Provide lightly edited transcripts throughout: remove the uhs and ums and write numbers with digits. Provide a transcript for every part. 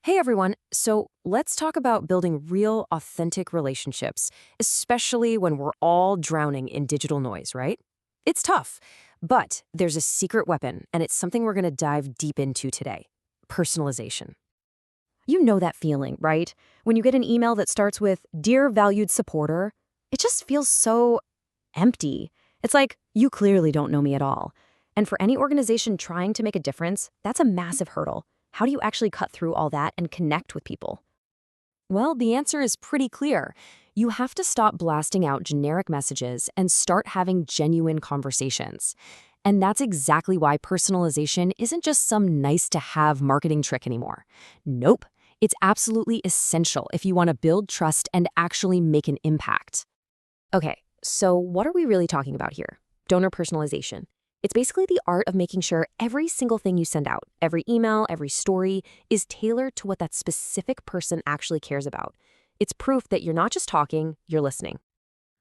Hey everyone. So let's talk about building real, authentic relationships, especially when we're all drowning in digital noise, right? It's tough, but there's a secret weapon, and it's something we're going to dive deep into today: personalization. You know that feeling, right? When you get an email that starts with, "Dear valued supporter," it just feels so empty. It's like, you clearly don't know me at all. And for any organization trying to make a difference, that's a massive hurdle. How do you actually cut through all that and connect with people? Well, the answer is pretty clear. You have to stop blasting out generic messages and start having genuine conversations. And that's exactly why personalization isn't just some nice to have marketing trick anymore. Nope. It's absolutely essential if you want to build trust and actually make an impact. Okay, so what are we really talking about here? Donor personalization. It's basically the art of making sure every single thing you send out, every email, every story, is tailored to what that specific person actually cares about. It's proof that you're not just talking, you're listening.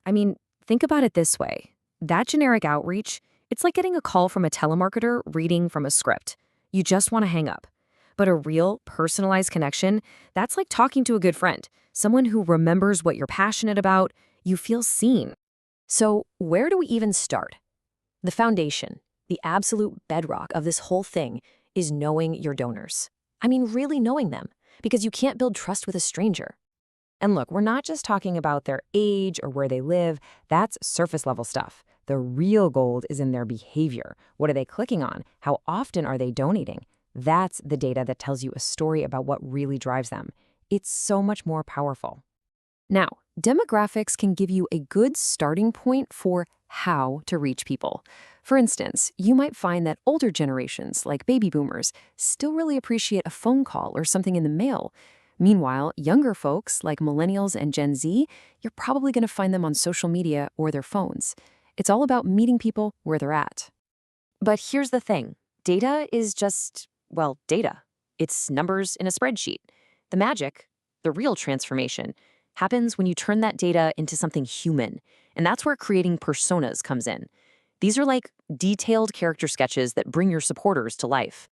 I mean, think about it this way. That generic outreach, it's like getting a call from a telemarketer reading from a script. You just want to hang up. But a real, personalized connection, that's like talking to a good friend, someone who remembers what you're passionate about. You feel seen. So, where do we even start? The foundation, the absolute bedrock of this whole thing, is knowing your donors. I mean, really knowing them, because you can't build trust with a stranger. And look, we're not just talking about their age or where they live. That's surface level stuff. The real gold is in their behavior. What are they clicking on? How often are they donating? That's the data that tells you a story about what really drives them. It's so much more powerful. Now, demographics can give you a good starting point for how to reach people. For instance, you might find that older generations, like baby boomers, still really appreciate a phone call or something in the mail. Meanwhile, younger folks, like millennials and Gen Z, you're probably going to find them on social media or their phones. It's all about meeting people where they're at. But here's the thing. Data is just, well, data. It's numbers in a spreadsheet. The magic, the real transformation, happens when you turn that data into something human. And that's where creating personas comes in. These are like detailed character sketches that bring your supporters to life.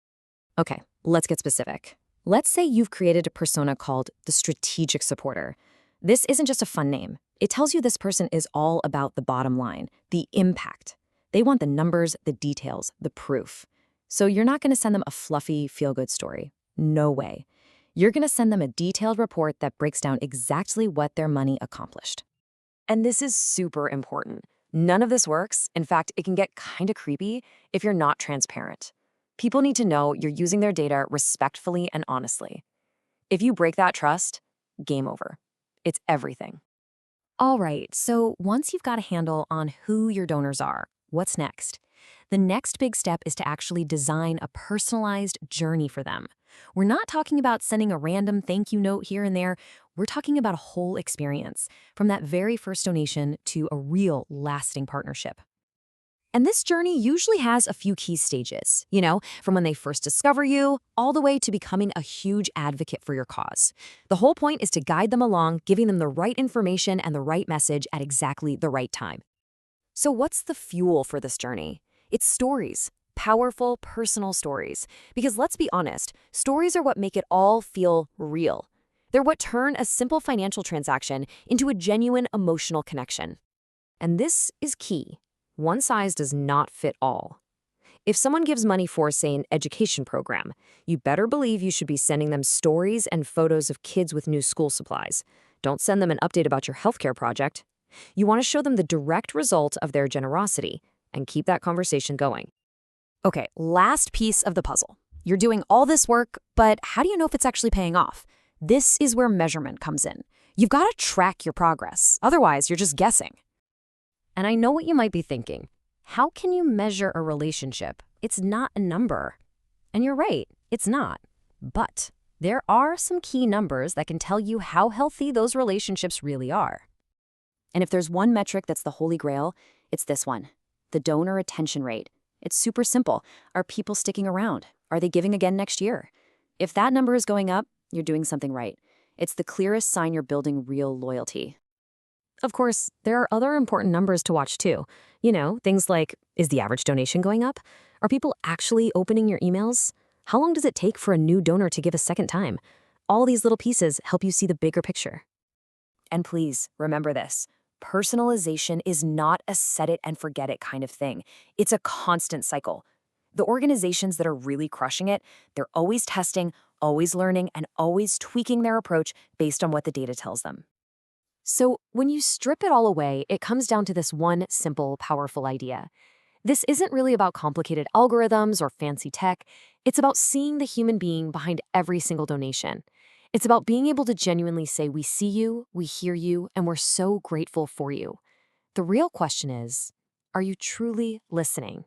Okay, let's get specific. Let's say you've created a persona called the strategic supporter. This isn't just a fun name. It tells you this person is all about the bottom line, the impact. They want the numbers, the details, the proof. So you're not going to send them a fluffy, feel-good story. No way. You're going to send them a detailed report that breaks down exactly what their money accomplished. And this is super important. None of this works. In fact, it can get kind of creepy if you're not transparent. People need to know you're using their data respectfully and honestly. If you break that trust, game over. It's everything. All right, so once you've got a handle on who your donors are, what's next? The next big step is to actually design a personalized journey for them. We're not talking about sending a random thank you note here and there. We're talking about a whole experience, from that very first donation to a real, lasting partnership. And this journey usually has a few key stages, from when they first discover you, all the way to becoming a huge advocate for your cause. The whole point is to guide them along, giving them the right information and the right message at exactly the right time. So what's the fuel for this journey? It's stories. Powerful, personal stories. Because let's be honest, stories are what make it all feel real. They're what turn a simple financial transaction into a genuine emotional connection. And this is key. One size does not fit all. If someone gives money for, say, an education program, you better believe you should be sending them stories and photos of kids with new school supplies. Don't send them an update about your healthcare project. You want to show them the direct result of their generosity and keep that conversation going. Okay, last piece of the puzzle. You're doing all this work, but how do you know if it's actually paying off? This is where measurement comes in. You've got to track your progress. Otherwise, you're just guessing. And I know what you might be thinking. How can you measure a relationship? It's not a number. And you're right, it's not. But there are some key numbers that can tell you how healthy those relationships really are. And if there's one metric that's the holy grail, it's this one: the donor retention rate. It's super simple. Are people sticking around? Are they giving again next year? If that number is going up, you're doing something right. It's the clearest sign you're building real loyalty. Of course, there are other important numbers to watch too. Things like, is the average donation going up? Are people actually opening your emails? How long does it take for a new donor to give a second time? all these little pieces help you see the bigger picture. And please remember this: personalization is not a set it and forget it kind of thing. It's a constant cycle. The organizations that are really crushing it, they're always testing, always learning, and always tweaking their approach based on what the data tells them. So, when you strip it all away, it comes down to this one simple, powerful idea. This isn't really about complicated algorithms or fancy tech. It's about seeing the human being behind every single donation. It's about being able to genuinely say, we see you, we hear you, and we're so grateful for you. The real question is, are you truly listening?